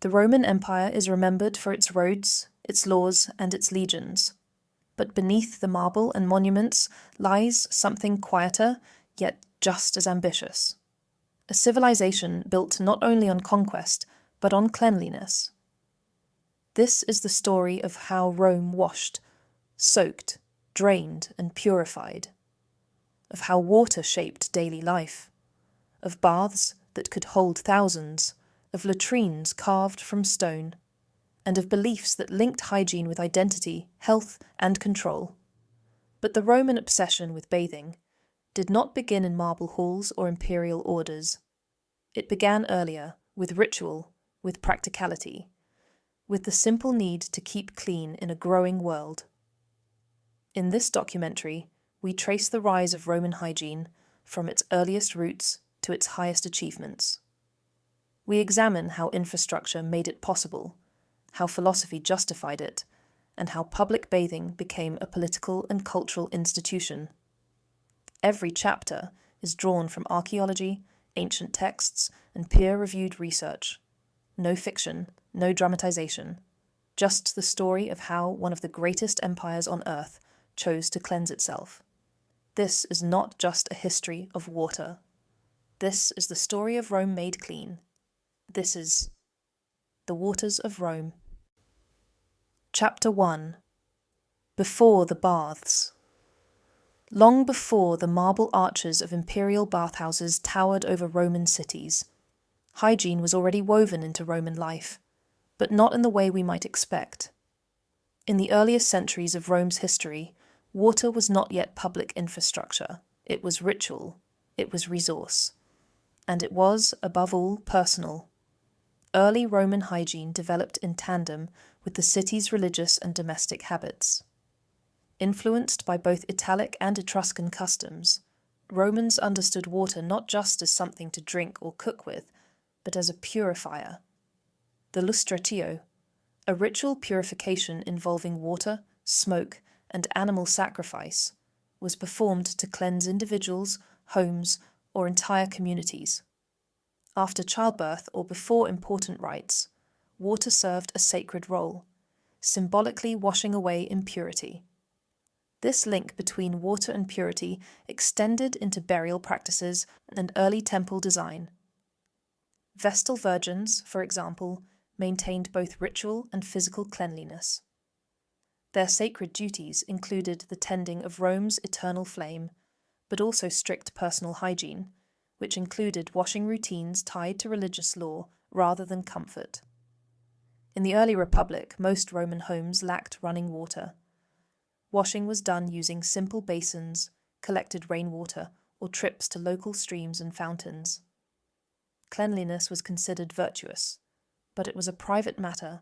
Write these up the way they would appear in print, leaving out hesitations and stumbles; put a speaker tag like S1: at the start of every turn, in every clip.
S1: The Roman Empire is remembered for its roads, its laws, and its legions. But beneath the marble and monuments lies something quieter, yet just as ambitious. A civilization built not only on conquest, but on cleanliness. This is the story of how Rome washed, soaked, drained, and purified. Of how water shaped daily life. Of baths that could hold thousands, of latrines carved from stone, and of beliefs that linked hygiene with identity, health, and control. But the Roman obsession with bathing did not begin in marble halls or imperial orders. It began earlier, with ritual, with practicality, with the simple need to keep clean in a growing world. In this documentary, we trace the rise of Roman hygiene from its earliest roots to its highest achievements. We examine how infrastructure made it possible, how philosophy justified it, and how public bathing became a political and cultural institution. Every chapter is drawn from archaeology, ancient texts, and peer-reviewed research. No fiction, no dramatization, just the story of how one of the greatest empires on earth chose to cleanse itself. This is not just a history of water. This is the story of Rome made clean. This is the waters of Rome. Chapter 1. Before the Baths. Long before the marble arches of imperial bathhouses towered over Roman cities, hygiene was already woven into Roman life, but not in the way we might expect. In the earliest centuries of Rome's history, water was not yet public infrastructure. It was ritual. It was resource. And it was, above all, personal. Early Roman hygiene developed in tandem with the city's religious and domestic habits. Influenced by both Italic and Etruscan customs, Romans understood water not just as something to drink or cook with, but as a purifier. The lustratio, a ritual purification involving water, smoke, and animal sacrifice, was performed to cleanse individuals, homes, or entire communities. After childbirth or before important rites, water served a sacred role, symbolically washing away impurity. This link between water and purity extended into burial practices and early temple design. Vestal virgins, for example, maintained both ritual and physical cleanliness. Their sacred duties included the tending of Rome's eternal flame, but also strict personal hygiene, which included washing routines tied to religious law rather than comfort. In the early Republic, most Roman homes lacked running water. Washing was done using simple basins, collected rainwater, or trips to local streams and fountains. Cleanliness was considered virtuous, but it was a private matter,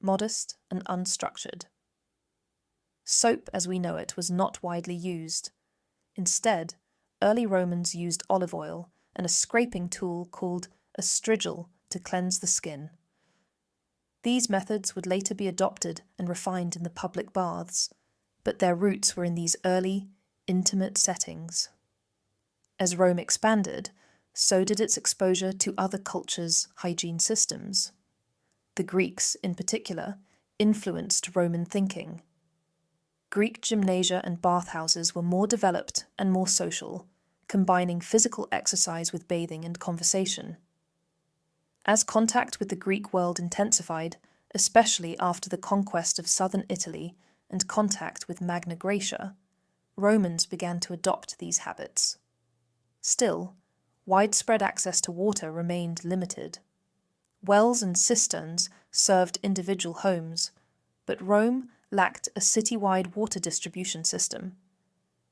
S1: modest and unstructured. Soap as we know it was not widely used. Instead, early Romans used olive oil and a scraping tool called a strigil to cleanse the skin. These methods would later be adopted and refined in the public baths, but their roots were in these early, intimate settings. As Rome expanded, so did its exposure to other cultures' hygiene systems. The Greeks, in particular, influenced Roman thinking. Greek gymnasia and bathhouses were more developed and more social, combining physical exercise with bathing and conversation. As contact with the Greek world intensified, especially after the conquest of southern Italy and contact with Magna Graecia, Romans began to adopt these habits. Still, widespread access to water remained limited. Wells and cisterns served individual homes, but Rome lacked a city-wide water distribution system.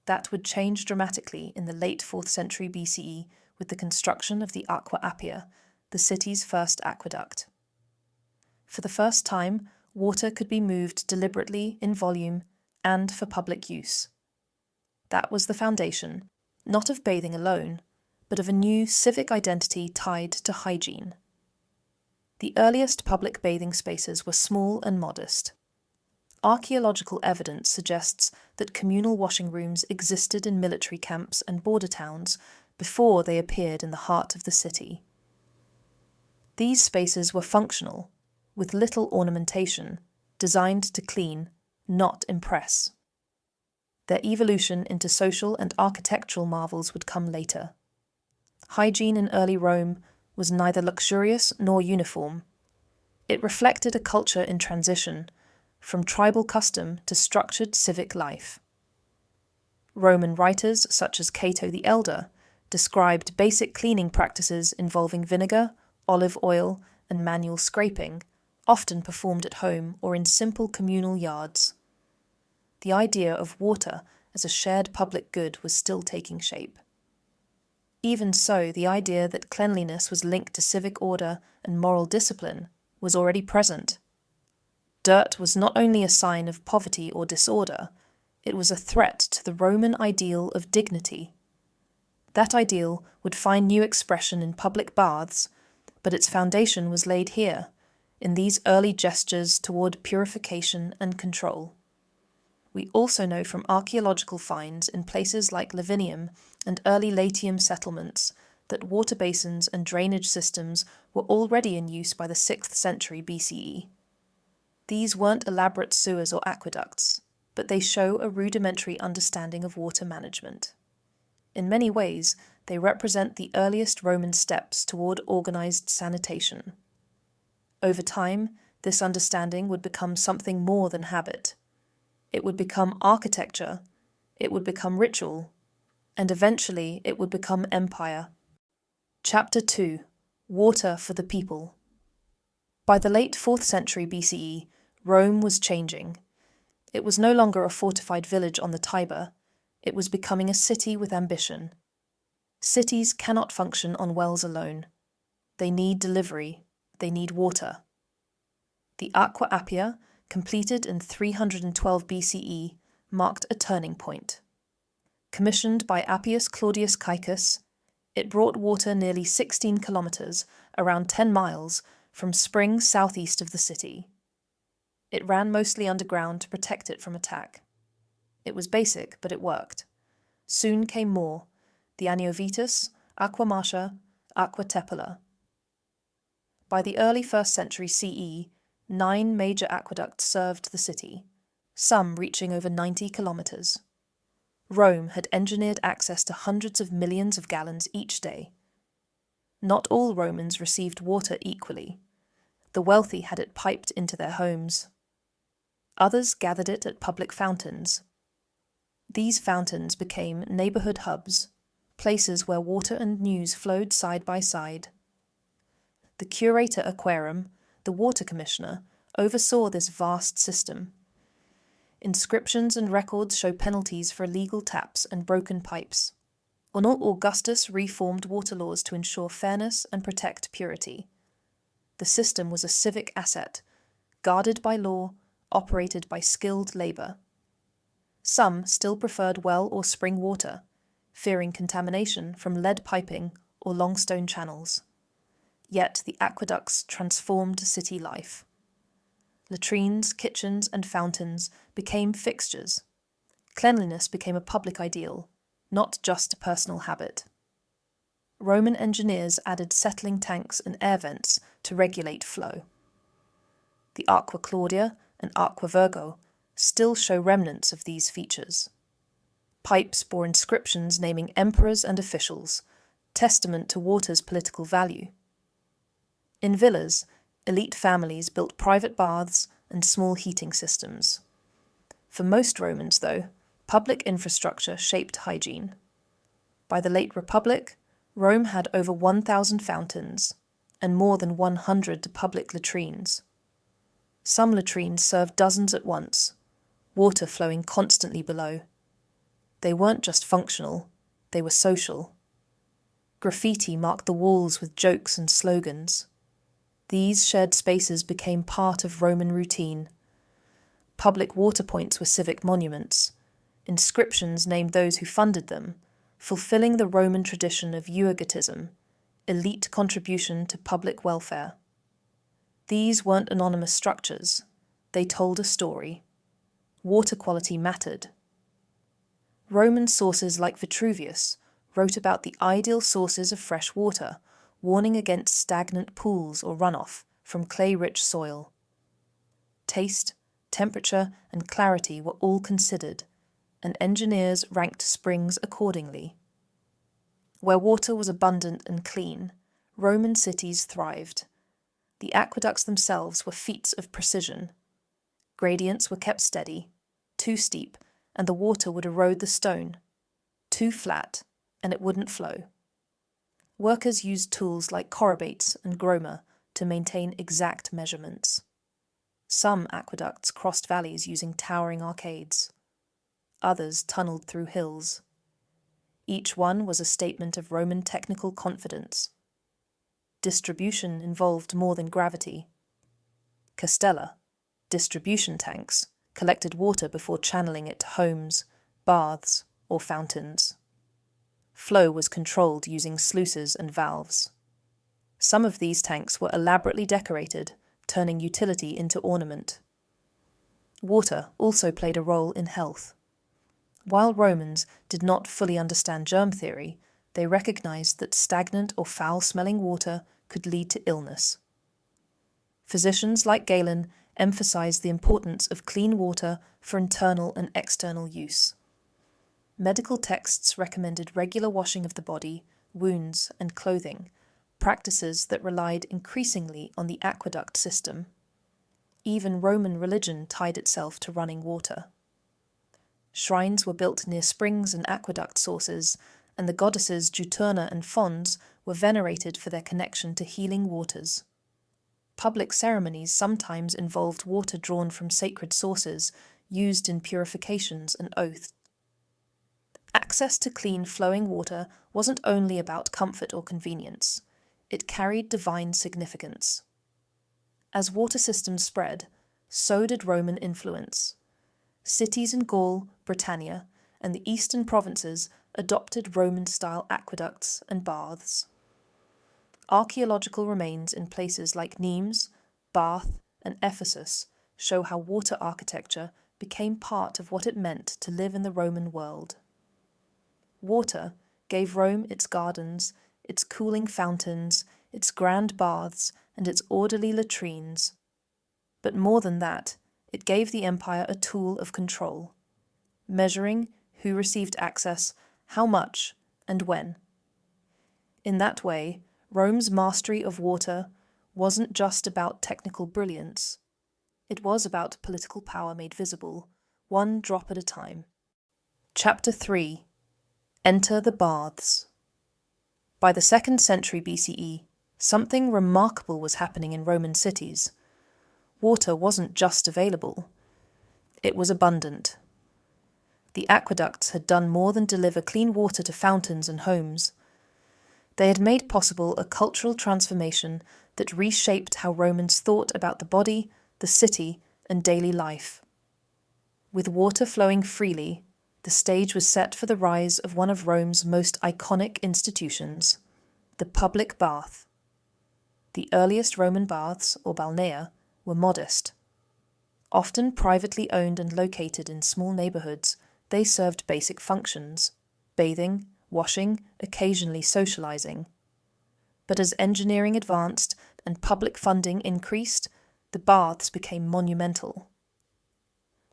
S1: That would change dramatically in the late 4th century BCE with the construction of the Aqua Appia, the city's first aqueduct. For the first time, water could be moved deliberately in volume and for public use. That was the foundation, not of bathing alone, but of a new civic identity tied to hygiene. The earliest public bathing spaces were small and modest. Archaeological evidence suggests that communal washing rooms existed in military camps and border towns before they appeared in the heart of the city. These spaces were functional, with little ornamentation, designed to clean, not impress. Their evolution into social and architectural marvels would come later. Hygiene in early Rome was neither luxurious nor uniform. It reflected a culture in transition, from tribal custom to structured civic life. Roman writers such as Cato the Elder described basic cleaning practices involving vinegar, olive oil, and manual scraping, often performed at home or in simple communal yards. The idea of water as a shared public good was still taking shape. Even so, the idea that cleanliness was linked to civic order and moral discipline was already present. Dirt was not only a sign of poverty or disorder, it was a threat to the Roman ideal of dignity. That ideal would find new expression in public baths, but its foundation was laid here, in these early gestures toward purification and control. We also know from archaeological finds in places like Lavinium and early Latium settlements that water basins and drainage systems were already in use by the 6th century BCE. These weren't elaborate sewers or aqueducts, but they show a rudimentary understanding of water management. In many ways, they represent the earliest Roman steps toward organized sanitation. Over time, this understanding would become something more than habit. It would become architecture, it would become ritual, and eventually it would become empire. Chapter 2: Water for the People. By the late 4th century BCE, Rome was changing. It was no longer a fortified village on the Tiber, it was becoming a city with ambition. Cities cannot function on wells alone. They need delivery, they need water. The Aqua Appia, completed in 312 BCE, marked a turning point. Commissioned by Appius Claudius Caecus, it brought water nearly 16 kilometers, around 10 miles, from springs southeast of the city. It ran mostly underground to protect it from attack. It was basic, but it worked. Soon came more: the Aniovitus, Aqua Marcia, Aqua Tepula. By the early 1st century CE, 9 major aqueducts served the city, some reaching over 90 kilometers. Rome had engineered access to hundreds of millions of gallons each day. Not all Romans received water equally. The wealthy had it piped into their homes. Others gathered it at public fountains. These fountains became neighborhood hubs, places where water and news flowed side by side. The curator aquarum, the water commissioner, oversaw this vast system. Inscriptions and records show penalties for illegal taps and broken pipes. Augustus reformed water laws to ensure fairness and protect purity. The system was a civic asset, guarded by law, operated by skilled labor. Some still preferred well or spring water, fearing contamination from lead piping or long stone channels. Yet the aqueducts transformed city life. Latrines, kitchens, and fountains became fixtures. Cleanliness became a public ideal, not just a personal habit. Roman engineers added settling tanks and air vents to regulate flow. The Aqua Claudia and Aqua Virgo still show remnants of these features. Pipes bore inscriptions naming emperors and officials, testament to water's political value. In villas, elite families built private baths and small heating systems. For most Romans, though, public infrastructure shaped hygiene. By the late Republic, Rome had over 1,000 fountains and more than 100 public latrines. Some latrines served dozens at once, water flowing constantly below. They weren't just functional, they were social. Graffiti marked the walls with jokes and slogans. These shared spaces became part of Roman routine. Public water points were civic monuments. Inscriptions named those who funded them, fulfilling the Roman tradition of euergetism, elite contribution to public welfare. These weren't anonymous structures. They told a story. Water quality mattered. Roman sources like Vitruvius wrote about the ideal sources of fresh water, warning against stagnant pools or runoff from clay-rich soil. Taste, temperature, and clarity were all considered, and engineers ranked springs accordingly. Where water was abundant and clean, Roman cities thrived. The aqueducts themselves were feats of precision. Gradients were kept steady. Too steep, and the water would erode the stone. Too flat, and it wouldn't flow. Workers used tools like corrubates and groma to maintain exact measurements. Some aqueducts crossed valleys using towering arcades. Others tunneled through hills. Each one was a statement of Roman technical confidence. Distribution involved more than gravity. Castella, distribution tanks, collected water before channeling it to homes, baths, or fountains. Flow was controlled using sluices and valves. Some of these tanks were elaborately decorated, turning utility into ornament. Water also played a role in health. While Romans did not fully understand germ theory, they recognized that stagnant or foul-smelling water could lead to illness. Physicians like Galen emphasized the importance of clean water for internal and external use. Medical texts recommended regular washing of the body, wounds, and clothing, practices that relied increasingly on the aqueduct system. Even Roman religion tied itself to running water. Shrines were built near springs and aqueduct sources, and the goddesses Juturna and Fons were venerated for their connection to healing waters. Public ceremonies sometimes involved water drawn from sacred sources, used in purifications and oaths. Access to clean, flowing water wasn't only about comfort or convenience. It carried divine significance. As water systems spread, so did Roman influence. Cities in Gaul, Britannia, and the eastern provinces adopted Roman-style aqueducts and baths. Archaeological remains in places like Nimes, Bath, and Ephesus show how water architecture became part of what it meant to live in the Roman world. Water gave Rome its gardens, its cooling fountains, its grand baths, and its orderly latrines. But more than that, it gave the empire a tool of control, measuring who received access, how much, and when. In that way, Rome's mastery of water wasn't just about technical brilliance. It was about political power made visible, one drop at a time. Chapter 3. Enter the Baths. By the 2nd century BCE, something remarkable was happening in Roman cities. Water wasn't just available. It was abundant. The aqueducts had done more than deliver clean water to fountains and homes. They had made possible a cultural transformation that reshaped how Romans thought about the body, the city, and daily life. With water flowing freely, the stage was set for the rise of one of Rome's most iconic institutions, the public bath. The earliest Roman baths, or balnea, were modest. Often privately owned and located in small neighborhoods, they served basic functions: bathing, washing, occasionally socializing. But as engineering advanced and public funding increased, the baths became monumental.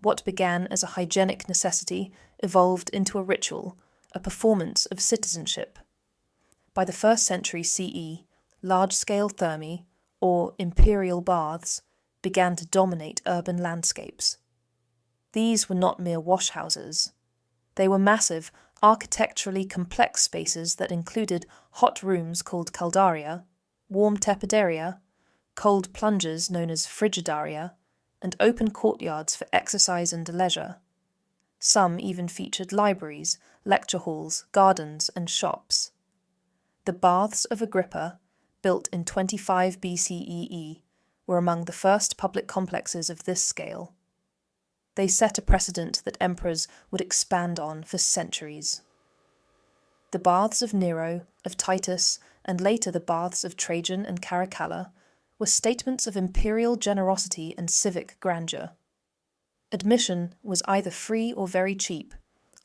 S1: What began as a hygienic necessity evolved into a ritual, a performance of citizenship. By the 1st century CE, large-scale thermae, or imperial baths, began to dominate urban landscapes. These were not mere washhouses. They were massive, architecturally complex spaces that included hot rooms called caldaria, warm tepidaria, cold plunges known as frigidaria, and open courtyards for exercise and leisure. Some even featured libraries, lecture halls, gardens, and shops. The Baths of Agrippa, built in 25 BCEE, were among the first public complexes of this scale. They set a precedent that emperors would expand on for centuries. The baths of Nero, of Titus, and later the baths of Trajan and Caracalla were statements of imperial generosity and civic grandeur. Admission was either free or very cheap,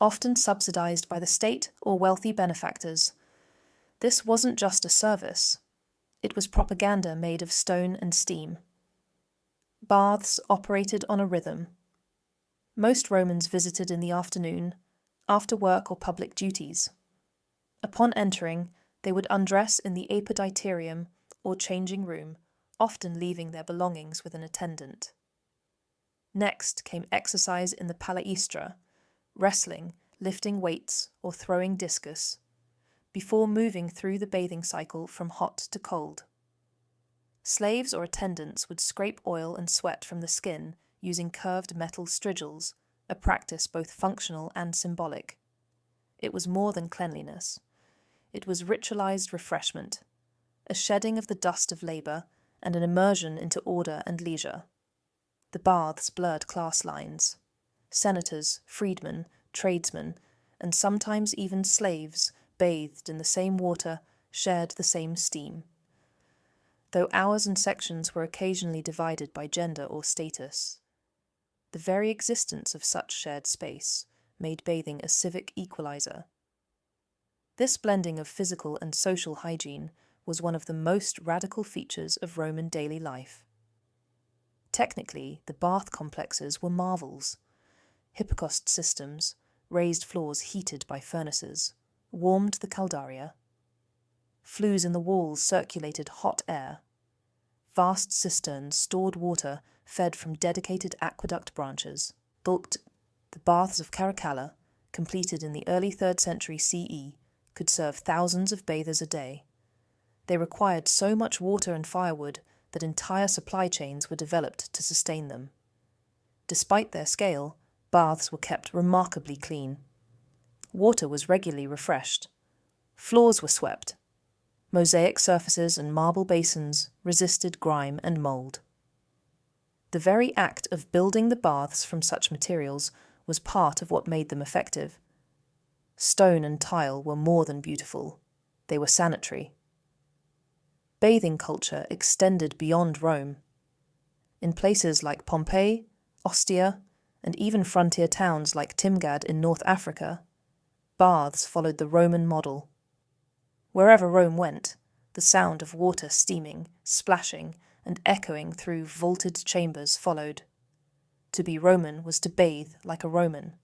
S1: often subsidized by the state or wealthy benefactors. This wasn't just a service. It was propaganda made of stone and steam. Baths operated on a rhythm. Most Romans visited in the afternoon, after work or public duties. Upon entering, they would undress in the apoditerium or changing room, often leaving their belongings with an attendant. Next came exercise in the palaestra, wrestling, lifting weights, or throwing discus, before moving through the bathing cycle from hot to cold. Slaves or attendants would scrape oil and sweat from the skin using curved metal strigils, a practice both functional and symbolic. It was more than cleanliness. It was ritualized refreshment, a shedding of the dust of labour and an immersion into order and leisure. The baths blurred class lines. Senators, freedmen, tradesmen, and sometimes even slaves bathed in the same water, shared the same steam. Though hours and sections were occasionally divided by gender or status, the very existence of such shared space made bathing a civic equalizer. This blending of physical and social hygiene was one of the most radical features of Roman daily life. Technically, the bath complexes were marvels. Hypocaust systems, raised floors heated by furnaces, warmed the caldaria. Flues in the walls circulated hot air. Vast cisterns stored water fed from dedicated aqueduct branches. The Baths of Caracalla, completed in the early 3rd century CE, could serve thousands of bathers a day. They required so much water and firewood that entire supply chains were developed to sustain them. Despite their scale, baths were kept remarkably clean. Water was regularly refreshed. Floors were swept. Mosaic surfaces and marble basins resisted grime and mould. The very act of building the baths from such materials was part of what made them effective. Stone and tile were more than beautiful. They were sanitary. Bathing culture extended beyond Rome. In places like Pompeii, Ostia, and even frontier towns like Timgad in North Africa, baths followed the Roman model. Wherever Rome went, the sound of water steaming, splashing, and echoing through vaulted chambers followed. To be Roman was to bathe like a Roman.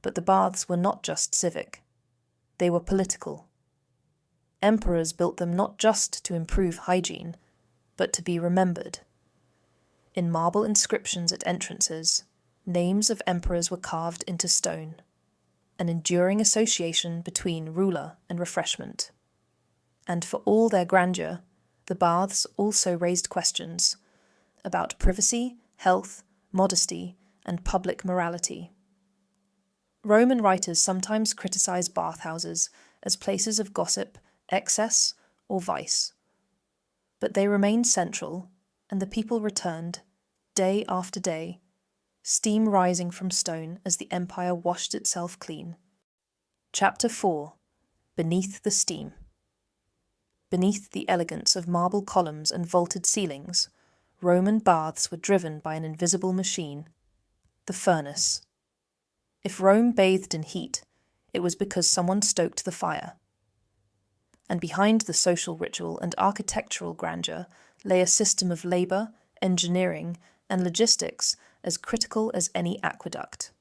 S1: But the baths were not just civic. They were political. Emperors built them not just to improve hygiene, but to be remembered. In marble inscriptions at entrances, names of emperors were carved into stone, an enduring association between ruler and refreshment. And for all their grandeur, the baths also raised questions about privacy, health, modesty, and public morality. Roman writers sometimes criticize bathhouses as places of gossip, excess, or vice. But they remained central, and the people returned, day after day, steam rising from stone as the empire washed itself clean. Chapter 4. Beneath the Steam. Beneath the elegance of marble columns and vaulted ceilings, Roman baths were driven by an invisible machine, the furnace. If Rome bathed in heat, it was because someone stoked the fire. And behind the social ritual and architectural grandeur lay a system of labour, engineering, and logistics as critical as any aqueduct.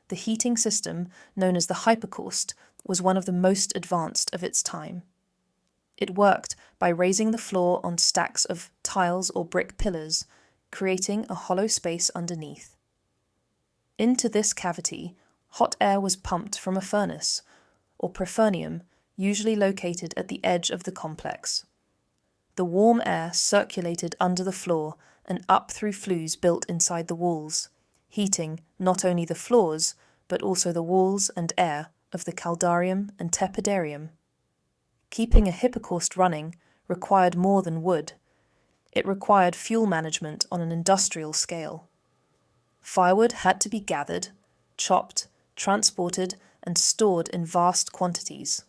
S1: The heating system, known as the hypocausts, was one of the most advanced of its time. It worked by raising the floor on stacks of tiles or brick pillars, creating a hollow space underneath. Into this cavity, hot air was pumped from a furnace, or prefernium, usually located at the edge of the complex. The warm air circulated under the floor and up through flues built inside the walls, heating not only the floors, but also the walls and air of the caldarium and tepidarium. Keeping a hypocaust running required more than wood. It required fuel management on an industrial scale. Firewood had to be gathered, chopped, transported, and stored in vast quantities.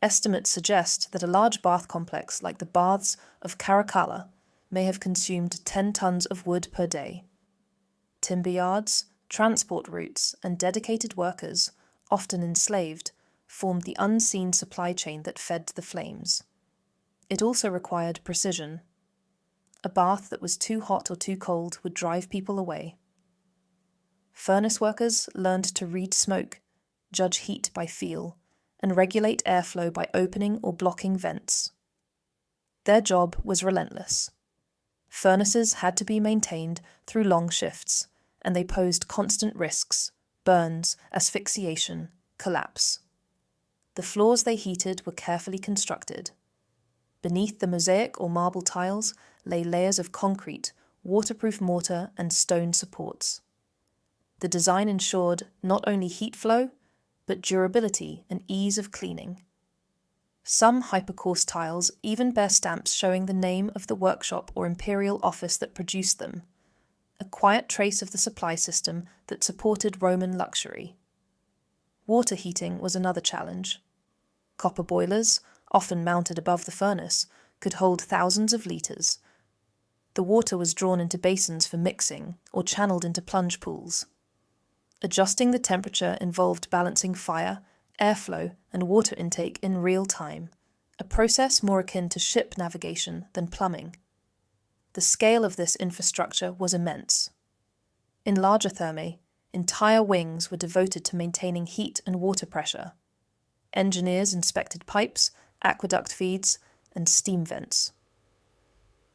S1: Estimates suggest that a large bath complex like the Baths of Caracalla may have consumed 10 tons of wood per day. Timber yards, transport routes, and dedicated workers, often enslaved, formed the unseen supply chain that fed the flames. It also required precision. A bath that was too hot or too cold would drive people away. Furnace workers learned to read smoke, judge heat by feel, and regulate airflow by opening or blocking vents. Their job was relentless. Furnaces had to be maintained through long shifts, and they posed constant risks: burns, asphyxiation, collapse. The floors they heated were carefully constructed. Beneath the mosaic or marble tiles lay layers of concrete, waterproof mortar, and stone supports. The design ensured not only heat flow, but durability and ease of cleaning. Some hypocausts tiles even bear stamps showing the name of the workshop or imperial office that produced them, a quiet trace of the supply system that supported Roman luxury. Water heating was another challenge. Copper boilers, often mounted above the furnace, could hold thousands of litres. The water was drawn into basins for mixing or channeled into plunge pools. Adjusting the temperature involved balancing fire, airflow, and water intake in real time, a process more akin to ship navigation than plumbing. The scale of this infrastructure was immense. In larger thermae, entire wings were devoted to maintaining heat and water pressure. Engineers inspected pipes, aqueduct feeds, and steam vents.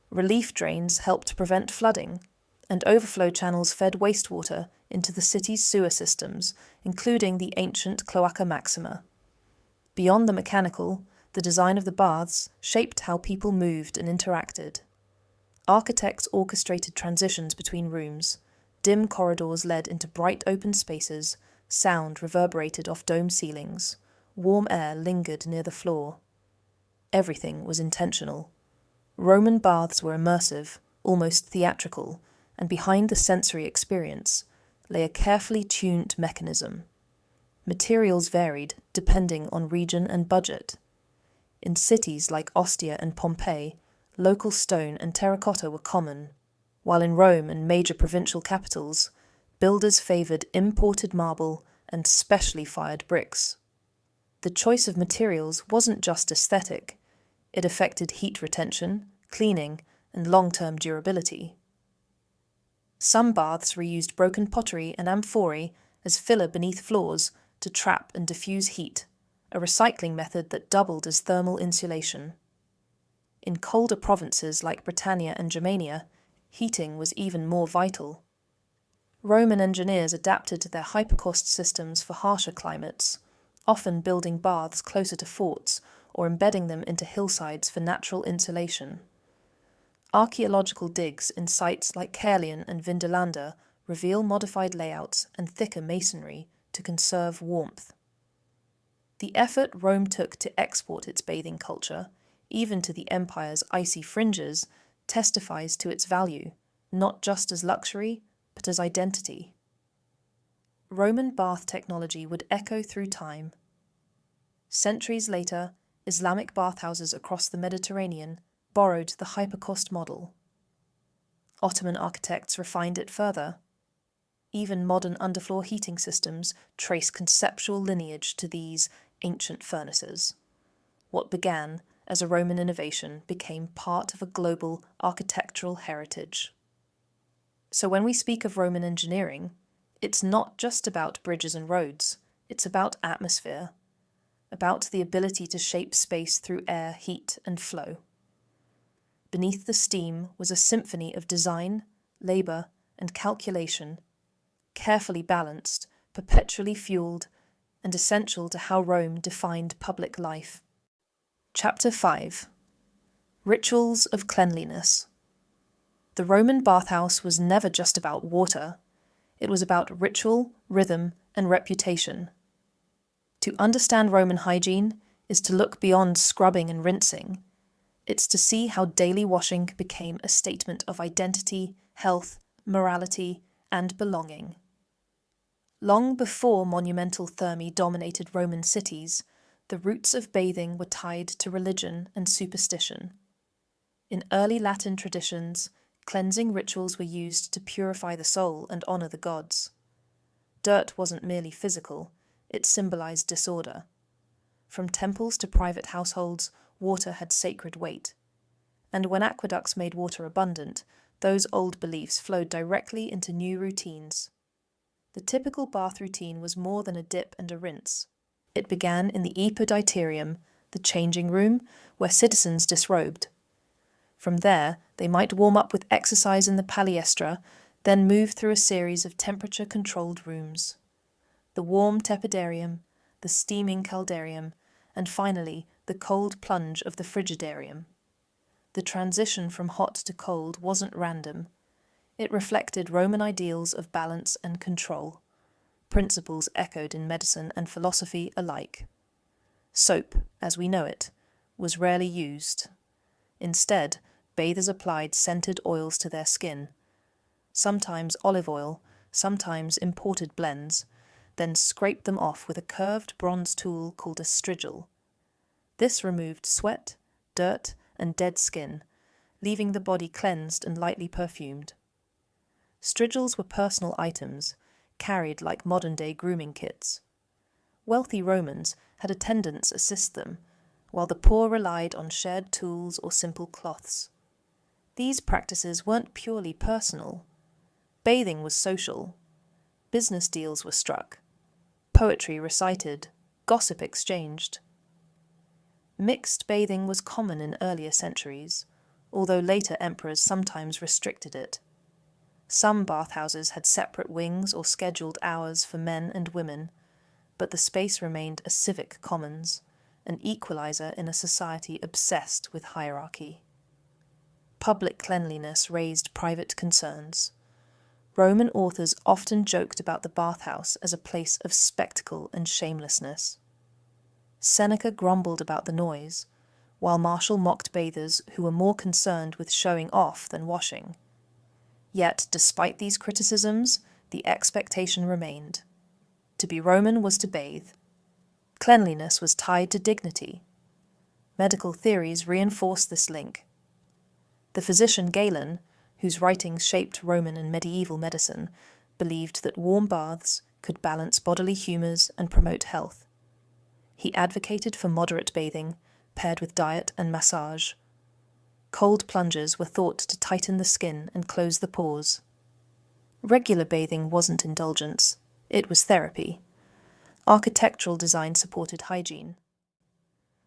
S1: Relief drains helped prevent flooding, and overflow channels fed wastewater into the city's sewer systems, including the ancient Cloaca Maxima. Beyond the mechanical, the design of the baths shaped how people moved and interacted. Architects orchestrated transitions between rooms. Dim corridors led into bright open spaces, sound reverberated off dome ceilings, warm air lingered near the floor. Everything was intentional. Roman baths were immersive, almost theatrical, and behind the sensory experience lay a carefully tuned mechanism. Materials varied depending on region and budget. In cities like Ostia and Pompeii, local stone and terracotta were common, while in Rome and major provincial capitals, builders favoured imported marble and specially fired bricks. The choice of materials wasn't just aesthetic, it affected heat retention, cleaning, and long-term durability. Some baths reused broken pottery and amphorae as filler beneath floors to trap and diffuse heat, a recycling method that doubled as thermal insulation. In colder provinces like Britannia and Germania, heating was even more vital. Roman engineers adapted their hypocaust systems for harsher climates, often building baths closer to forts or embedding them into hillsides for natural insulation. Archaeological digs in sites like Caerleon and Vindolanda reveal modified layouts and thicker masonry to conserve warmth. The effort Rome took to export its bathing culture, even to the empire's icy fringes, testifies to its value, not just as luxury, but as identity. Roman bath technology would echo through time. Centuries later, Islamic bathhouses across the Mediterranean borrowed the hypocaust model. Ottoman architects refined it further. Even modern underfloor heating systems trace conceptual lineage to these ancient furnaces. What began as a Roman innovation became part of a global architectural heritage. So when we speak of Roman engineering, it's not just about bridges and roads, it's about atmosphere, about the ability to shape space through air, heat, and flow. Beneath the steam was a symphony of design, labour, and calculation, carefully balanced, perpetually fueled, and essential to how Rome defined public life. Chapter 5. Rituals of Cleanliness. The Roman bathhouse was never just about water. It was about ritual, rhythm, and reputation. To understand Roman hygiene is to look beyond scrubbing and rinsing. It's to see how daily washing became a statement of identity, health, morality, and belonging. Long before monumental thermae dominated Roman cities, the roots of bathing were tied to religion and superstition. In early Latin traditions, cleansing rituals were used to purify the soul and honour the gods. Dirt wasn't merely physical, it symbolised disorder. From temples to private households, water had sacred weight. And when aqueducts made water abundant, those old beliefs flowed directly into new routines. The typical bath routine was more than a dip and a rinse. It began in the epiditarium, the changing room, where citizens disrobed. From there, they might warm up with exercise in the paliestra, then move through a series of temperature-controlled rooms. The warm tepidarium, the steaming caldarium, and finally the cold plunge of the frigidarium. The transition from hot to cold wasn't random. It reflected Roman ideals of balance and control, principles echoed in medicine and philosophy alike. Soap, as we know it, was rarely used. Instead, bathers applied scented oils to their skin, sometimes olive oil, sometimes imported blends, then scraped them off with a curved bronze tool called a strigil. This removed sweat, dirt, and dead skin, leaving the body cleansed and lightly perfumed. Strigils were personal items, carried like modern-day grooming kits. Wealthy Romans had attendants assist them, while the poor relied on shared tools or simple cloths. These practices weren't purely personal. Bathing was social. Business deals were struck. Poetry recited. Gossip exchanged. Mixed bathing was common in earlier centuries, although later emperors sometimes restricted it. Some bathhouses had separate wings or scheduled hours for men and women, but the space remained a civic commons, an equalizer in a society obsessed with hierarchy. Public cleanliness raised private concerns. Roman authors often joked about the bathhouse as a place of spectacle and shamelessness. Seneca grumbled about the noise, while Martial mocked bathers who were more concerned with showing off than washing. Yet, despite these criticisms, the expectation remained. To be Roman was to bathe. Cleanliness was tied to dignity. Medical theories reinforced this link. The physician Galen, whose writings shaped Roman and medieval medicine, believed that warm baths could balance bodily humours and promote health. He advocated for moderate bathing, paired with diet and massage. Cold plunges were thought to tighten the skin and close the pores. Regular bathing wasn't indulgence, it was therapy. Architectural design supported hygiene.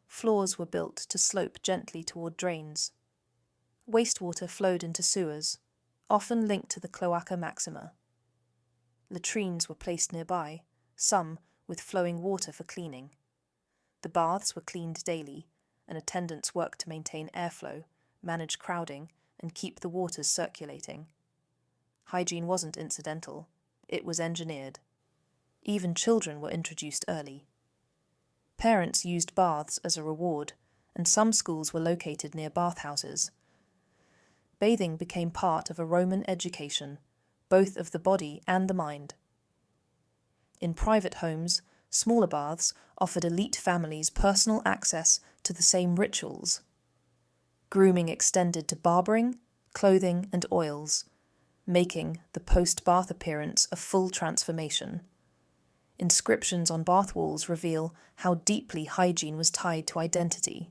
S1: Floors were built to slope gently toward drains. Wastewater flowed into sewers, often linked to the cloaca maxima. Latrines were placed nearby, some with flowing water for cleaning. The baths were cleaned daily, and attendants worked to maintain airflow, manage crowding, and keep the waters circulating. Hygiene wasn't incidental, it was engineered. Even children were introduced early. Parents used baths as a reward, and some schools were located near bathhouses. Bathing became part of a Roman education, both of the body and the mind. In private homes, smaller baths offered elite families personal access to the same rituals. Grooming extended to barbering, clothing, and oils, making the post-bath appearance a full transformation. Inscriptions on bath walls reveal how deeply hygiene was tied to identity.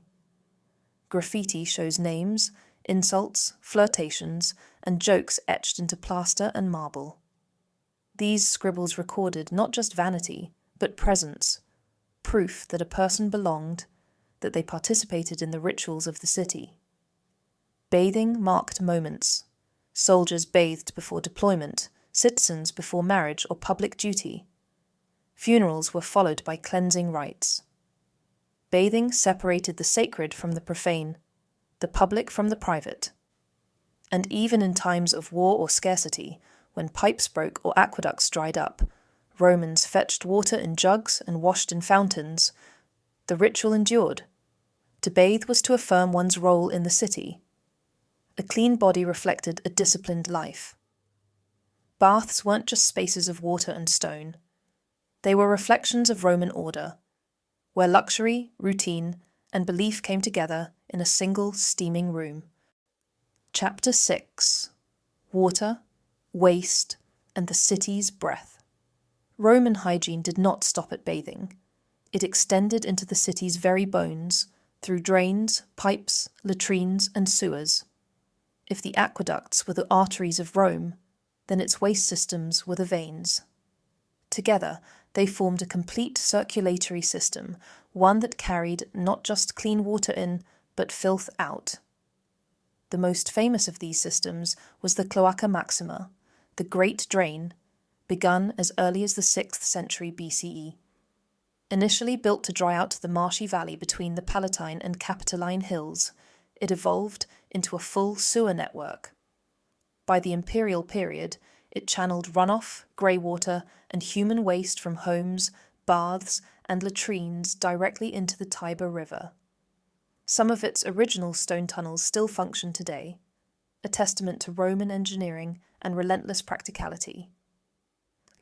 S1: Graffiti shows names, insults, flirtations, and jokes etched into plaster and marble. These scribbles recorded not just vanity, but presence, proof that a person belonged, that they participated in the rituals of the city. Bathing marked moments. Soldiers bathed before deployment, citizens before marriage or public duty. Funerals were followed by cleansing rites. Bathing separated the sacred from the profane, the public from the private. And even in times of war or scarcity, when pipes broke or aqueducts dried up, Romans fetched water in jugs and washed in fountains. The ritual endured. To bathe was to affirm one's role in the city. A clean body reflected a disciplined life. Baths weren't just spaces of water and stone. They were reflections of Roman order, where luxury, routine, and belief came together in a single steaming room. Chapter 6: Water, Waste, and the City's Breath. Roman hygiene did not stop at bathing. It extended into the city's very bones, through drains, pipes, latrines, and sewers. If the aqueducts were the arteries of Rome, then its waste systems were the veins. Together, they formed a complete circulatory system, one that carried not just clean water in, but filth out. The most famous of these systems was the Cloaca Maxima, the Great Drain, begun as early as the 6th century BCE. Initially built to dry out the marshy valley between the Palatine and Capitoline hills, it evolved into a full sewer network. By the imperial period, it channeled runoff, grey water, and human waste from homes, baths, and latrines directly into the Tiber River. Some of its original stone tunnels still function today, a testament to Roman engineering and relentless practicality.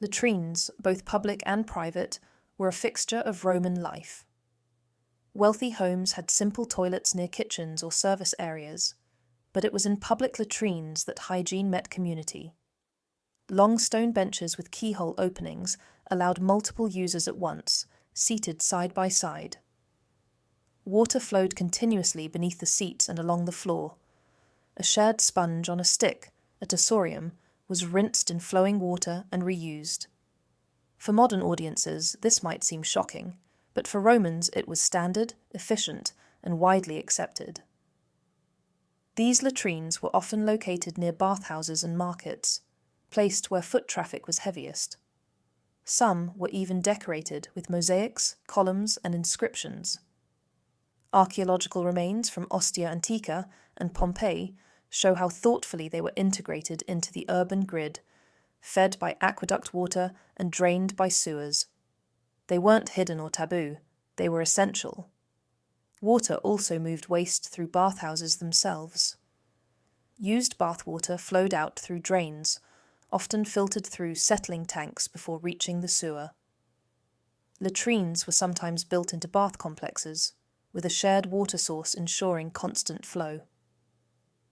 S1: Latrines, both public and private, were a fixture of Roman life. Wealthy homes had simple toilets near kitchens or service areas, but it was in public latrines that hygiene met community. Long stone benches with keyhole openings allowed multiple users at once, seated side by side. Water flowed continuously beneath the seats and along the floor. A shared sponge on a stick, a tossorium, was rinsed in flowing water and reused. For modern audiences, this might seem shocking, but for Romans it was standard, efficient, and widely accepted. These latrines were often located near bathhouses and markets, placed where foot traffic was heaviest. Some were even decorated with mosaics, columns, and inscriptions. Archaeological remains from Ostia Antica and Pompeii show how thoughtfully they were integrated into the urban grid, fed by aqueduct water and drained by sewers. They weren't hidden or taboo, they were essential. Water also moved waste through bathhouses themselves. Used bathwater flowed out through drains, often filtered through settling tanks before reaching the sewer. Latrines were sometimes built into bath complexes, with a shared water source ensuring constant flow.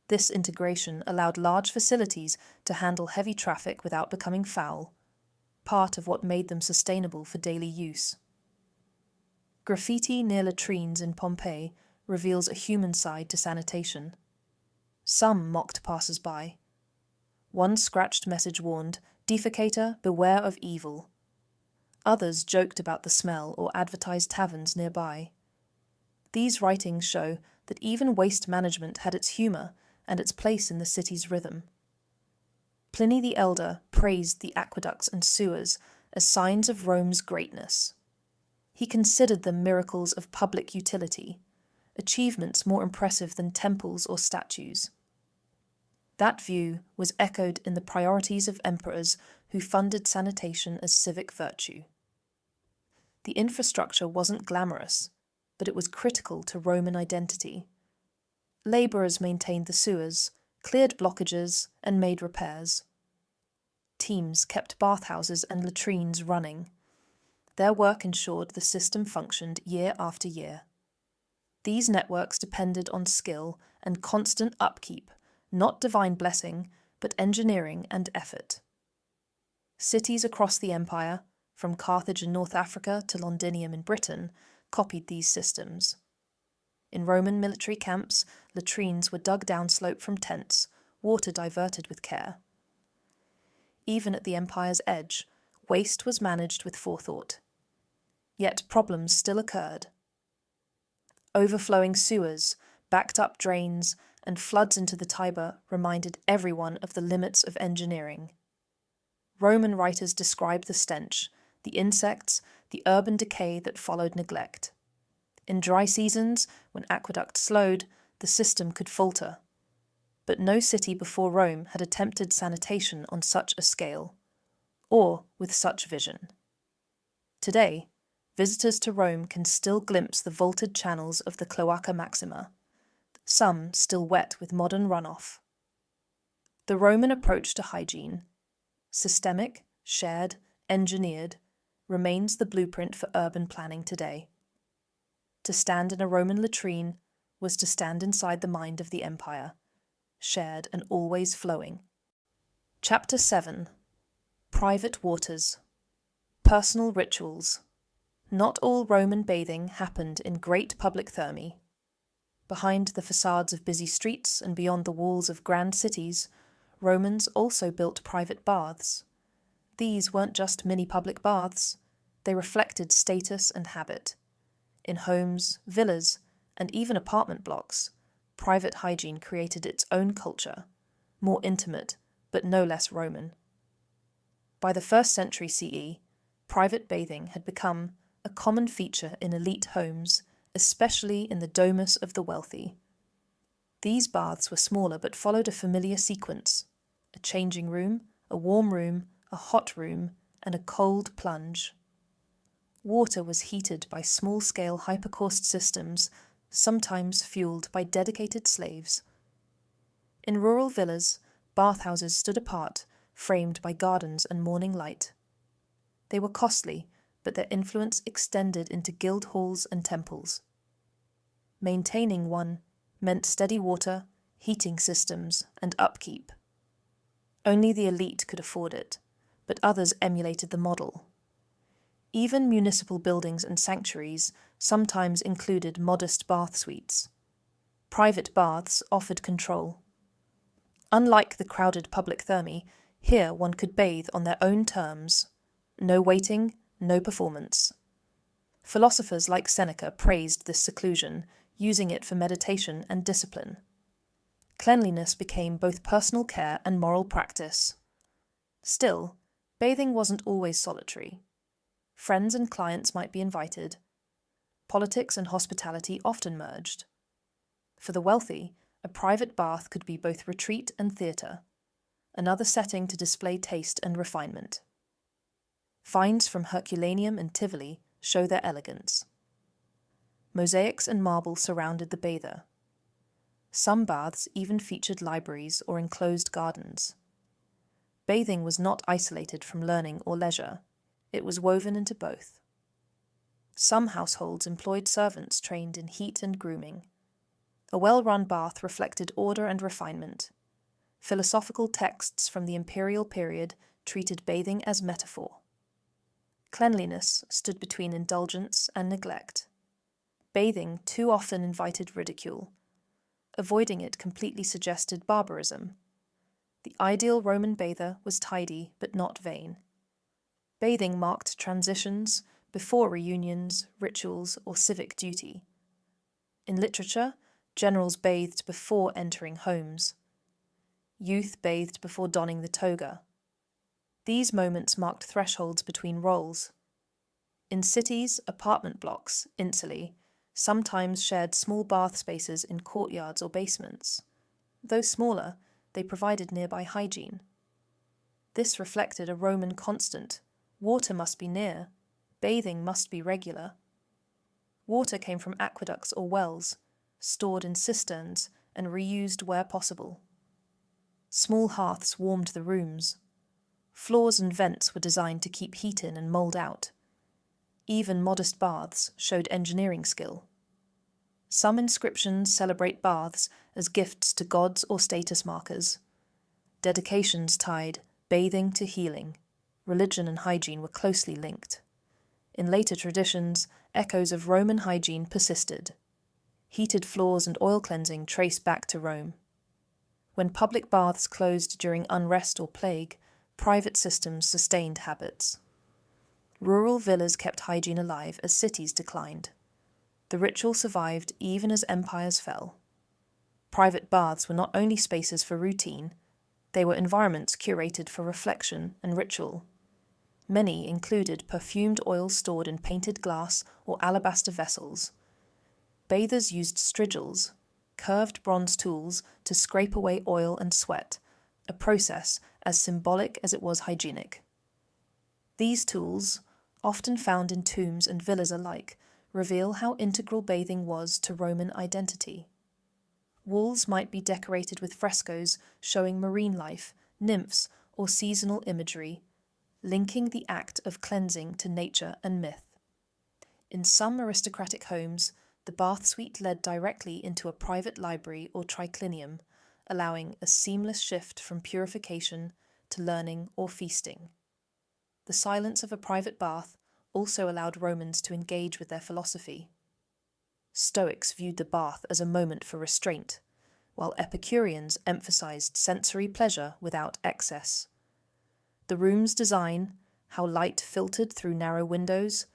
S1: This integration allowed large facilities to handle heavy traffic without becoming foul, part of what made them sustainable for daily use. Graffiti near latrines in Pompeii reveals a human side to sanitation. Some mocked passers-by. One scratched message warned, "Defecator, beware of evil." Others joked about the smell or advertised taverns nearby. These writings show that even waste management had its humour and its place in the city's rhythm. Pliny the Elder praised the aqueducts and sewers as signs of Rome's greatness. He considered them miracles of public utility, achievements more impressive than temples or statues. That view was echoed in the priorities of emperors who funded sanitation as civic virtue. The infrastructure wasn't glamorous, but it was critical to Roman identity. Labourers maintained the sewers, cleared blockages, and made repairs. Teams kept bathhouses and latrines running. Their work ensured the system functioned year after year. These networks depended on skill and constant upkeep, not divine blessing, but engineering and effort. Cities across the empire, from Carthage in North Africa to Londinium in Britain, copied these systems. In Roman military camps, latrines were dug downslope from tents, water diverted with care. Even at the empire's edge, waste was managed with forethought. Yet problems still occurred. Overflowing sewers, backed-up drains, and floods into the Tiber reminded everyone of the limits of engineering. Roman writers described the stench, the insects, the urban decay that followed neglect. In dry seasons, when aqueducts slowed, the system could falter. But no city before Rome had attempted sanitation on such a scale, or with such vision. Today, visitors to Rome can still glimpse the vaulted channels of the Cloaca Maxima, some still wet with modern runoff. The Roman approach to hygiene, systemic, shared, engineered, remains the blueprint for urban planning today. To stand in a Roman latrine was to stand inside the mind of the empire, shared and always flowing. Chapter 7. Private Waters. Personal Rituals. Not all Roman bathing happened in great public thermae. Behind the facades of busy streets and beyond the walls of grand cities, Romans also built private baths. These weren't just mini public baths, they reflected status and habit. In homes, villas, and even apartment blocks, private hygiene created its own culture, more intimate, but no less Roman. By the 1st century CE, private bathing had become a common feature in elite homes, especially in the domus of the wealthy. These baths were smaller but followed a familiar sequence: a changing room, a warm room, a hot room, and a cold plunge. Water was heated by small-scale hypocaust systems, sometimes fueled by dedicated slaves. In rural villas, bathhouses stood apart, framed by gardens and morning light. They were costly, but their influence extended into guild halls and temples. Maintaining one meant steady water, heating systems, and upkeep. Only the elite could afford it, but others emulated the model. Even municipal buildings and sanctuaries sometimes included modest bath suites. Private baths offered control. Unlike the crowded public thermae, here one could bathe on their own terms. No waiting, no performance. Philosophers like Seneca praised this seclusion, using it for meditation and discipline. Cleanliness became both personal care and moral practice. Still, bathing wasn't always solitary. Friends and clients might be invited. Politics and hospitality often merged. For the wealthy, a private bath could be both retreat and theatre, another setting to display taste and refinement. Finds from Herculaneum and Tivoli show their elegance. Mosaics and marble surrounded the bather. Some baths even featured libraries or enclosed gardens. Bathing was not isolated from learning or leisure. It was woven into both. Some households employed servants trained in heat and grooming. A well-run bath reflected order and refinement. Philosophical texts from the imperial period treated bathing as metaphor. Cleanliness stood between indulgence and neglect. Bathing too often invited ridicule. Avoiding it completely suggested barbarism. The ideal Roman bather was tidy but not vain. Bathing marked transitions before reunions, rituals, or civic duty. In literature, generals bathed before entering homes. Youth bathed before donning the toga. These moments marked thresholds between roles. In cities, apartment blocks, insulae, sometimes shared small bath spaces in courtyards or basements. Though smaller, they provided nearby hygiene. This reflected a Roman constant. Water must be near. Bathing must be regular. Water came from aqueducts or wells, stored in cisterns and reused where possible. Small hearths warmed the rooms. Floors and vents were designed to keep heat in and mold out. Even modest baths showed engineering skill. Some inscriptions celebrate baths as gifts to gods or status markers. Dedications tied bathing to healing. Religion and hygiene were closely linked. In later traditions, echoes of Roman hygiene persisted. Heated floors and oil cleansing trace back to Rome. When public baths closed during unrest or plague, private systems sustained habits. Rural villas kept hygiene alive as cities declined. The ritual survived even as empires fell. Private baths were not only spaces for routine, they were environments curated for reflection and ritual. Many included perfumed oils stored in painted glass or alabaster vessels. Bathers used strigils, curved bronze tools, to scrape away oil and sweat, a process as symbolic as it was hygienic. These tools, often found in tombs and villas alike, reveal how integral bathing was to Roman identity. Walls might be decorated with frescoes showing marine life, nymphs, or seasonal imagery, linking the act of cleansing to nature and myth. In some aristocratic homes, the bath suite led directly into a private library or triclinium, allowing a seamless shift from purification to learning or feasting. The silence of a private bath also allowed Romans to engage with their philosophy. Stoics viewed the bath as a moment for restraint, while Epicureans emphasized sensory pleasure without excess. The room's design, how light filtered through narrow windows,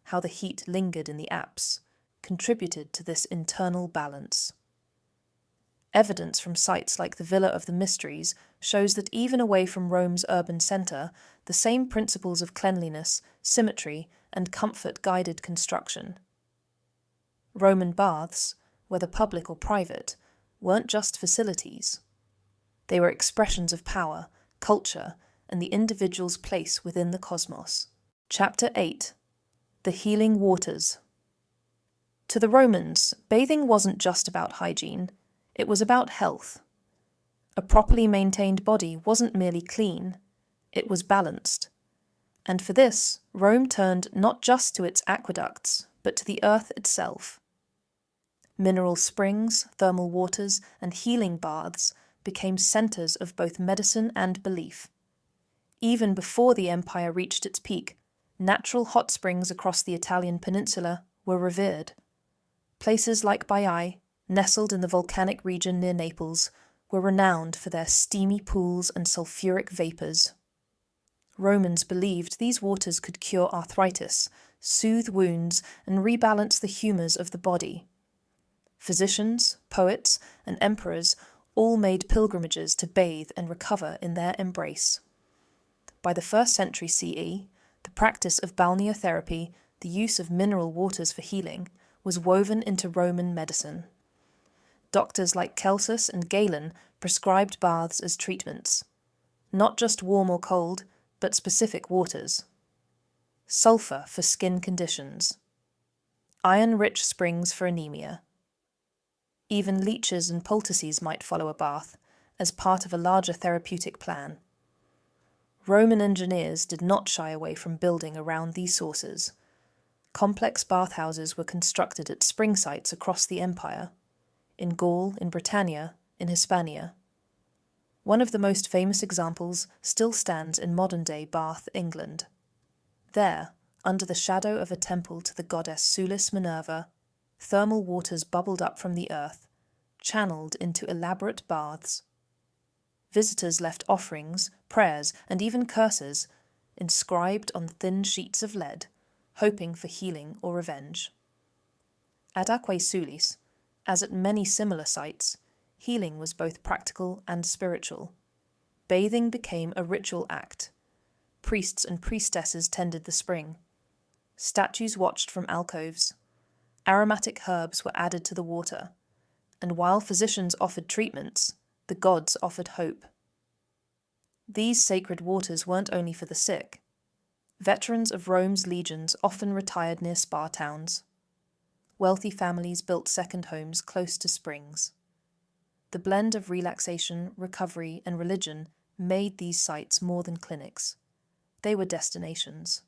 S1: how the heat lingered in the apse, contributed to this internal balance. Evidence from sites like the Villa of the Mysteries shows that even away from Rome's urban centre, the same principles of cleanliness, symmetry, and comfort guided construction. Roman baths, whether public or private, weren't just facilities. They were expressions of power, culture, and the individual's place within the cosmos. Chapter 8. The Healing Waters. To the Romans, bathing wasn't just about hygiene, it was about health. A properly maintained body wasn't merely clean, it was balanced. And for this, Rome turned not just to its aqueducts, but to the earth itself. Mineral springs, thermal waters, and healing baths became centres of both medicine and belief. Even before the empire reached its peak, natural hot springs across the Italian peninsula were revered. Places like Baiae, nestled in the volcanic region near Naples, were renowned for their steamy pools and sulfuric vapours. Romans believed these waters could cure arthritis, soothe wounds, and rebalance the humours of the body. Physicians, poets, and emperors all made pilgrimages to bathe and recover in their embrace. By the 1st century CE, the practice of balneotherapy, the use of mineral waters for healing, was woven into Roman medicine. Doctors like Celsus and Galen prescribed baths as treatments, not just warm or cold, but specific waters. Sulphur for skin conditions. Iron-rich springs for anemia. Even leeches and poultices might follow a bath, as part of a larger therapeutic plan. Roman engineers did not shy away from building around these sources. Complex bathhouses were constructed at spring sites across the empire, in Gaul, in Britannia, in Hispania. One of the most famous examples still stands in modern-day Bath, England. There, under the shadow of a temple to the goddess Sulis Minerva, thermal waters bubbled up from the earth, channeled into elaborate baths. Visitors left offerings, prayers, and even curses, inscribed on thin sheets of lead, hoping for healing or revenge. At Aquae Sulis, as at many similar sites, healing was both practical and spiritual. Bathing became a ritual act. Priests and priestesses tended the spring. Statues watched from alcoves. Aromatic herbs were added to the water, and while physicians offered treatments, the gods offered hope. These sacred waters weren't only for the sick. Veterans of Rome's legions often retired near spa towns. Wealthy families built second homes close to springs. The blend of relaxation, recovery, and religion made these sites more than clinics. They were destinations,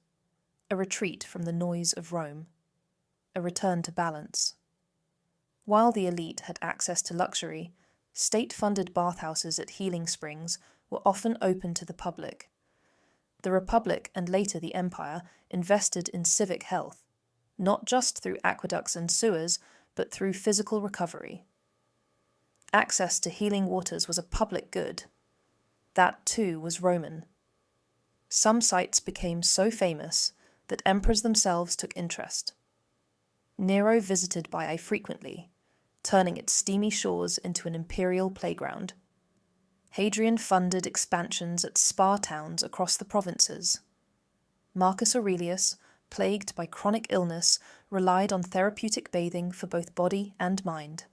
S1: a retreat from the noise of Rome, a return to balance. While the elite had access to luxury, state-funded bathhouses at healing springs were often open to the public. The Republic and later the Empire invested in civic health, not just through aqueducts and sewers, but through physical recovery. Access to healing waters was a public good. That too was Roman. Some sites became so famous that emperors themselves took interest. Nero visited Baiae frequently, turning its steamy shores into an imperial playground. Hadrian funded expansions at spa towns across the provinces. Marcus Aurelius, plagued by chronic illness, relied on therapeutic bathing for both body and mind.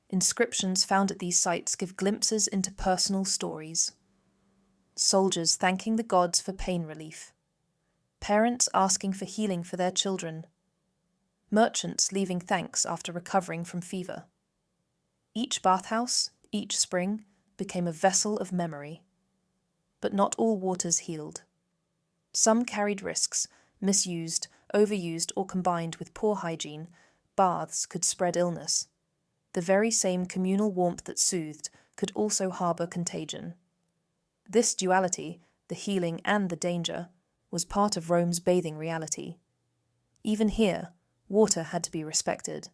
S1: Inscriptions found at these sites give glimpses into personal stories. Soldiers thanking the gods for pain relief. Parents asking for healing for their children. Merchants leaving thanks after recovering from fever. Each bathhouse, each spring, became a vessel of memory. But not all waters healed. Some carried risks, misused, overused, or combined with poor hygiene. Baths could spread illness. The very same communal warmth that soothed could also harbour contagion. This duality, the healing and the danger, was part of Rome's bathing reality. Even here, water had to be respected.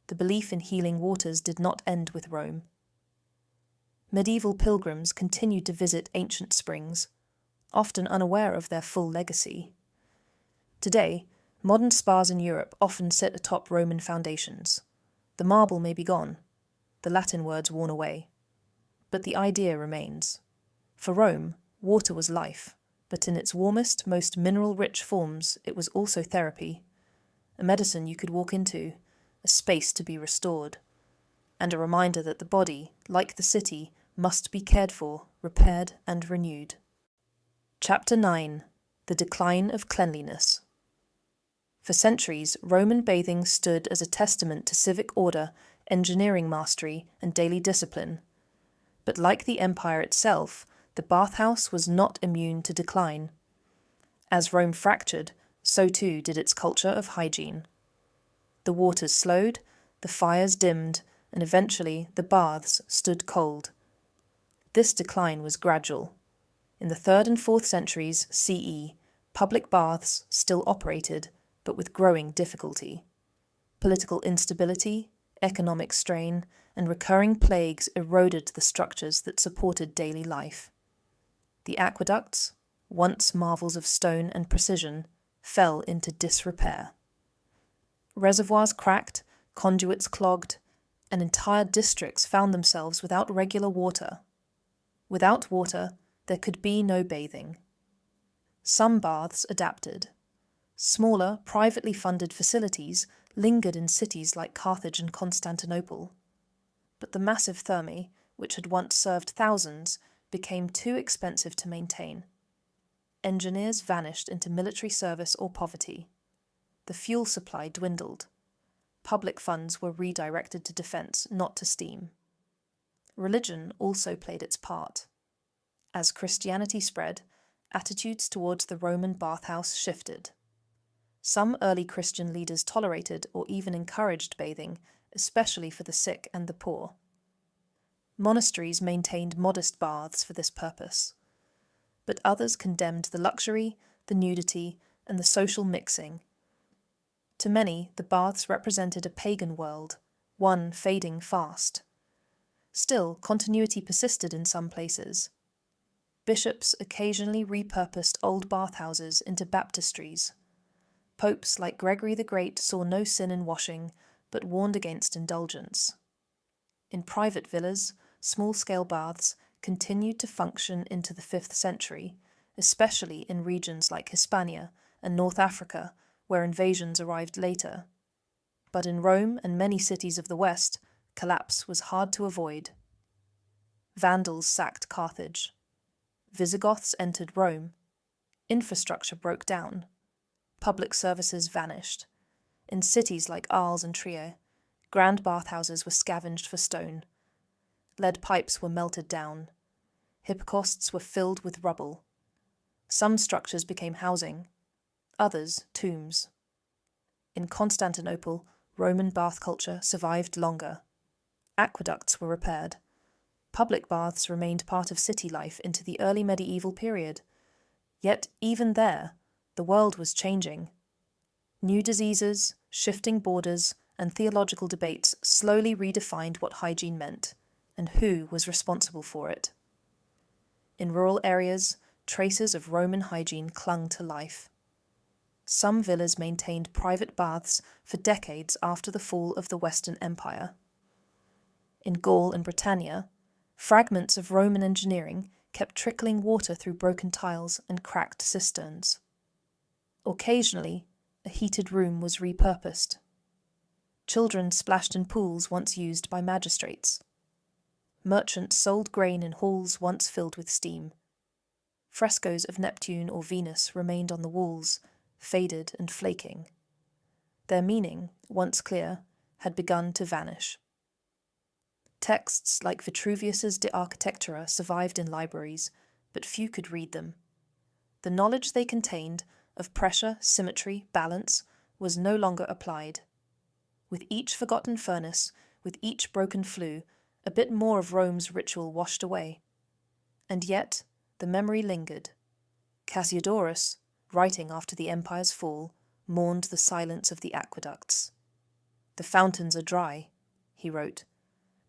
S1: The belief in healing waters did not end with Rome. Medieval pilgrims continued to visit ancient springs, often unaware of their full legacy. Today, modern spas in Europe often sit atop Roman foundations. The marble may be gone, the Latin words worn away, but the idea remains. For Rome, water was life, but in its warmest, most mineral-rich forms, it was also therapy, a medicine you could walk into, a space to be restored, and a reminder that the body, like the city, must be cared for, repaired, and renewed. Chapter 9. The Decline of Cleanliness. For centuries, Roman bathing stood as a testament to civic order, engineering mastery, and daily discipline. But like the empire itself, the bathhouse was not immune to decline. As Rome fractured, so too did its culture of hygiene. The waters slowed, the fires dimmed, and eventually the baths stood cold. This decline was gradual. In the 3rd and 4th centuries CE, public baths still operated, but with growing difficulty. Political instability, economic strain, and recurring plagues eroded the structures that supported daily life. The aqueducts, once marvels of stone and precision, fell into disrepair. Reservoirs cracked, conduits clogged, and entire districts found themselves without regular water. Without water, there could be no bathing. Some baths adapted. Smaller, privately funded facilities lingered in cities like Carthage and Constantinople. But the massive thermae, which had once served thousands, became too expensive to maintain. Engineers vanished into military service or poverty. The fuel supply dwindled. Public funds were redirected to defense, not to steam. Religion also played its part. As Christianity spread, attitudes towards the Roman bathhouse shifted. Some early Christian leaders tolerated or even encouraged bathing, especially for the sick and the poor. Monasteries maintained modest baths for this purpose, but others condemned the luxury, the nudity, and the social mixing. To many, the baths represented a pagan world, one fading fast. Still, continuity persisted in some places. Bishops occasionally repurposed old bathhouses into baptistries. Popes like Gregory the Great saw no sin in washing, but warned against indulgence. In private villas, small-scale baths continued to function into the 5th century, especially in regions like Hispania and North Africa, where invasions arrived later. But in Rome and many cities of the West, collapse was hard to avoid. Vandals sacked Carthage. Visigoths entered Rome. Infrastructure broke down. Public services vanished. In cities like Arles and Trier, grand bathhouses were scavenged for stone. Lead pipes were melted down. Hypocausts were filled with rubble. Some structures became housing, others tombs. In Constantinople, Roman bath culture survived longer. Aqueducts were repaired. Public baths remained part of city life into the early medieval period. Yet even there, the world was changing. New diseases, shifting borders, and theological debates slowly redefined what hygiene meant, and who was responsible for it. In rural areas, traces of Roman hygiene clung to life. Some villas maintained private baths for decades after the fall of the Western Empire. In Gaul and Britannia, fragments of Roman engineering kept trickling water through broken tiles and cracked cisterns. Occasionally, a heated room was repurposed. Children splashed in pools once used by magistrates. Merchants sold grain in halls once filled with steam. Frescoes of Neptune or Venus remained on the walls, faded and flaking. Their meaning, once clear, had begun to vanish. Texts like Vitruvius's De Architectura survived in libraries, but few could read them. The knowledge they contained of pressure, symmetry, balance, was no longer applied. With each forgotten furnace, with each broken flue, a bit more of Rome's ritual washed away. And yet, the memory lingered. Cassiodorus, writing after the empire's fall, mourned the silence of the aqueducts. "The fountains are dry," he wrote,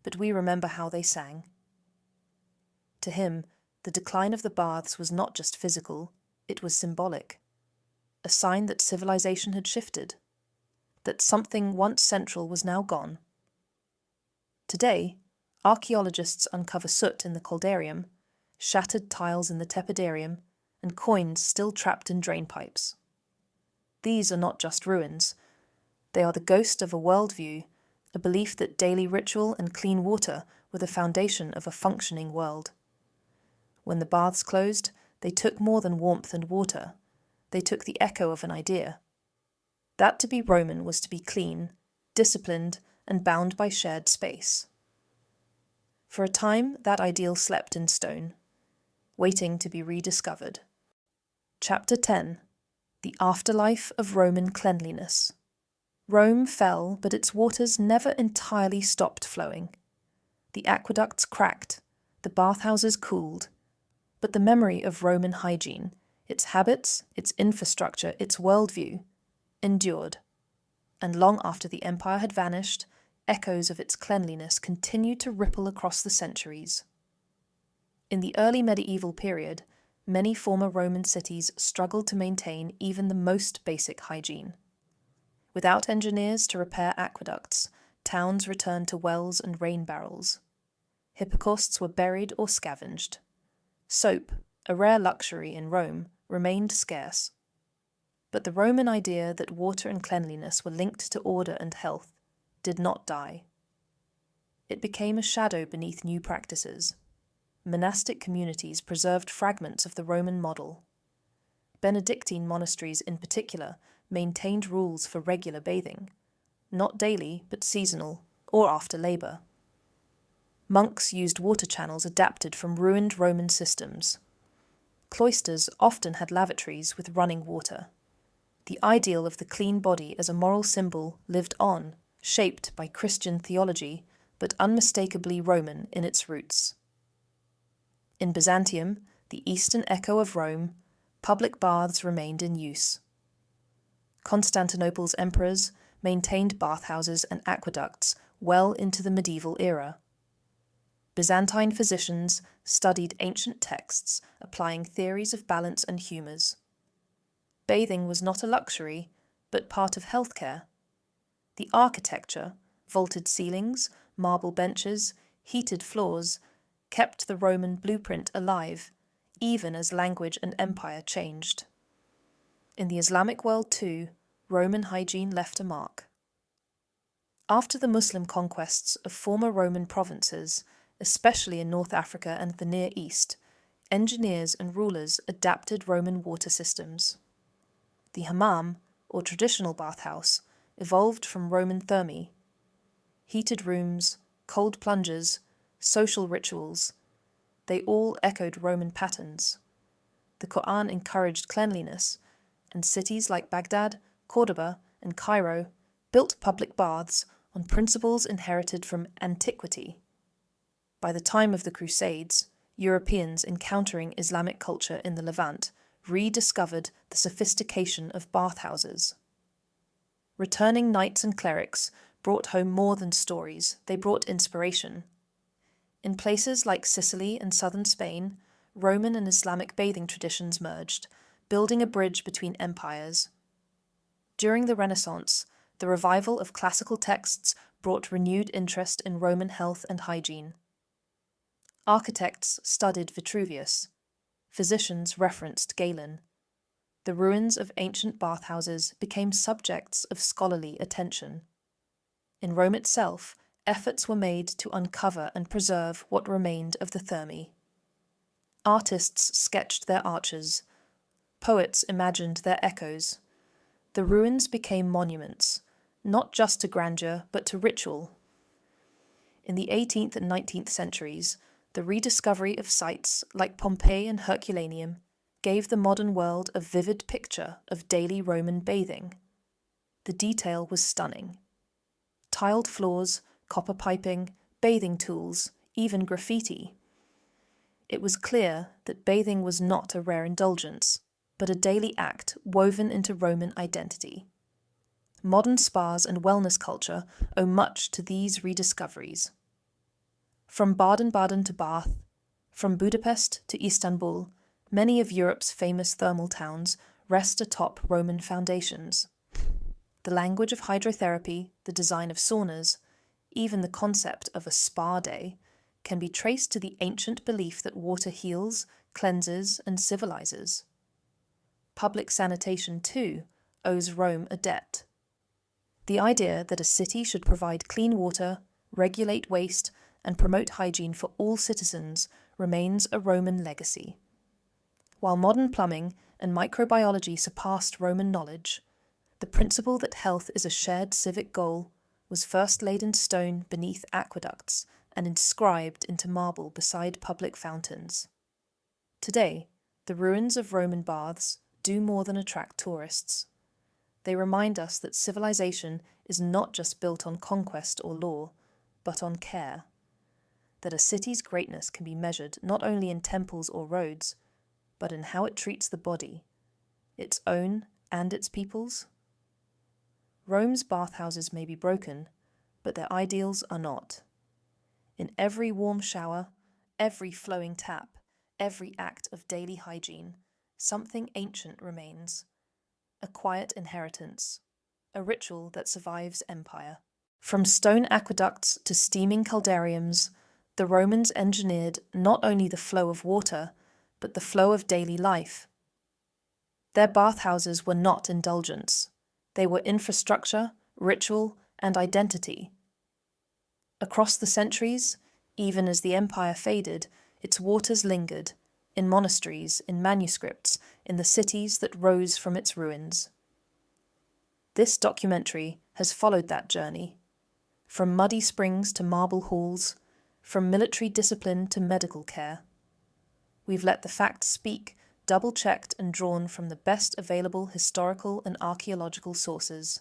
S1: "but we remember how they sang." To him, the decline of the baths was not just physical, it was symbolic. A sign that civilization had shifted, that something once central was now gone. Today, archaeologists uncover soot in the caldarium, shattered tiles in the tepidarium, and coins still trapped in drain pipes. These are not just ruins. They are the ghost of a worldview, a belief that daily ritual and clean water were the foundation of a functioning world. When the baths closed, they took more than warmth and water. They took the echo of an idea. That to be Roman was to be clean, disciplined, and bound by shared space. For a time, that ideal slept in stone, waiting to be rediscovered. Chapter 10. The Afterlife of Roman Cleanliness. Rome fell, but its waters never entirely stopped flowing. The aqueducts cracked, the bathhouses cooled, but the memory of Roman hygiene, its habits, its infrastructure, its worldview, endured. And long after the empire had vanished, echoes of its cleanliness continued to ripple across the centuries. In the early medieval period, many former Roman cities struggled to maintain even the most basic hygiene. Without engineers to repair aqueducts, towns returned to wells and rain barrels. Hypocausts were buried or scavenged. Soap, a rare luxury in Rome, remained scarce. But the Roman idea that water and cleanliness were linked to order and health did not die. It became a shadow beneath new practices. Monastic communities preserved fragments of the Roman model. Benedictine monasteries in particular maintained rules for regular bathing, not daily but seasonal or after labour. Monks used water channels adapted from ruined Roman systems. Cloisters often had lavatories with running water. The ideal of the clean body as a moral symbol lived on, shaped by Christian theology, but unmistakably Roman in its roots. In Byzantium, the eastern echo of Rome, public baths remained in use. Constantinople's emperors maintained bathhouses and aqueducts well into the medieval era. Byzantine physicians studied ancient texts, applying theories of balance and humours. Bathing was not a luxury, but part of healthcare. The architecture, vaulted ceilings, marble benches, heated floors, kept the Roman blueprint alive, even as language and empire changed. In the Islamic world too, Roman hygiene left a mark. After the Muslim conquests of former Roman provinces, especially in North Africa and the Near East, engineers and rulers adapted Roman water systems. The hammam, or traditional bathhouse, evolved from Roman thermae. Heated rooms, cold plunges, social rituals, they all echoed Roman patterns. The Quran encouraged cleanliness, and cities like Baghdad, Cordoba, and Cairo built public baths on principles inherited from antiquity. By the time of the Crusades, Europeans encountering Islamic culture in the Levant rediscovered the sophistication of bathhouses. Returning knights and clerics brought home more than stories, they brought inspiration. In places like Sicily and southern Spain, Roman and Islamic bathing traditions merged, building a bridge between empires. During the Renaissance, the revival of classical texts brought renewed interest in Roman health and hygiene. Architects studied Vitruvius. Physicians referenced Galen. The ruins of ancient bathhouses became subjects of scholarly attention. In Rome itself, efforts were made to uncover and preserve what remained of the thermae. Artists sketched their arches. Poets imagined their echoes. The ruins became monuments, not just to grandeur, but to ritual. In the 18th and 19th centuries, the rediscovery of sites like Pompeii and Herculaneum gave the modern world a vivid picture of daily Roman bathing. The detail was stunning. Tiled floors, copper piping, bathing tools, even graffiti. It was clear that bathing was not a rare indulgence, but a daily act woven into Roman identity. modern spas and wellness culture owe much to these rediscoveries. From Baden-Baden to Bath, from Budapest to Istanbul, many of Europe's famous thermal towns rest atop Roman foundations. The language of hydrotherapy, the design of saunas, even the concept of a spa day, can be traced to the ancient belief that water heals, cleanses, and civilizes. Public sanitation, too, owes Rome a debt. The idea that a city should provide clean water, regulate waste, and promote hygiene for all citizens remains a Roman legacy. While modern plumbing and microbiology surpassed Roman knowledge, the principle that health is a shared civic goal was first laid in stone beneath aqueducts and inscribed into marble beside public fountains. Today, the ruins of Roman baths do more than attract tourists. They remind us that civilization is not just built on conquest or law, but on care. That a city's greatness can be measured not only in temples or roads, but in how it treats the body, its own and its people's. Rome's bathhouses may be broken, but their ideals are not. In every warm shower, every flowing tap, every act of daily hygiene, something ancient remains. A quiet inheritance, a ritual that survives empire. From stone aqueducts to steaming caldariums, the Romans engineered not only the flow of water, but the flow of daily life. Their bathhouses were not indulgence. They were infrastructure, ritual, and identity. Across the centuries, even as the empire faded, its waters lingered, in monasteries, in manuscripts, in the cities that rose from its ruins. This documentary has followed that journey, from muddy springs to marble halls, from military discipline to medical care. We've let the facts speak, double-checked and drawn from the best available historical and archaeological sources.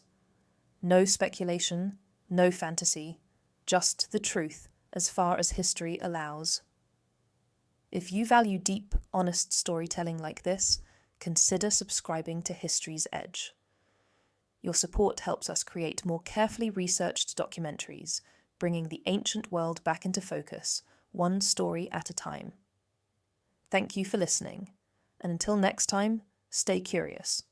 S1: No speculation, no fantasy, just the truth as far as history allows. If you value deep, honest storytelling like this, consider subscribing to History's Edge. Your support helps us create more carefully researched documentaries, bringing the ancient world back into focus, one story at a time. Thank you for listening, and until next time, stay curious.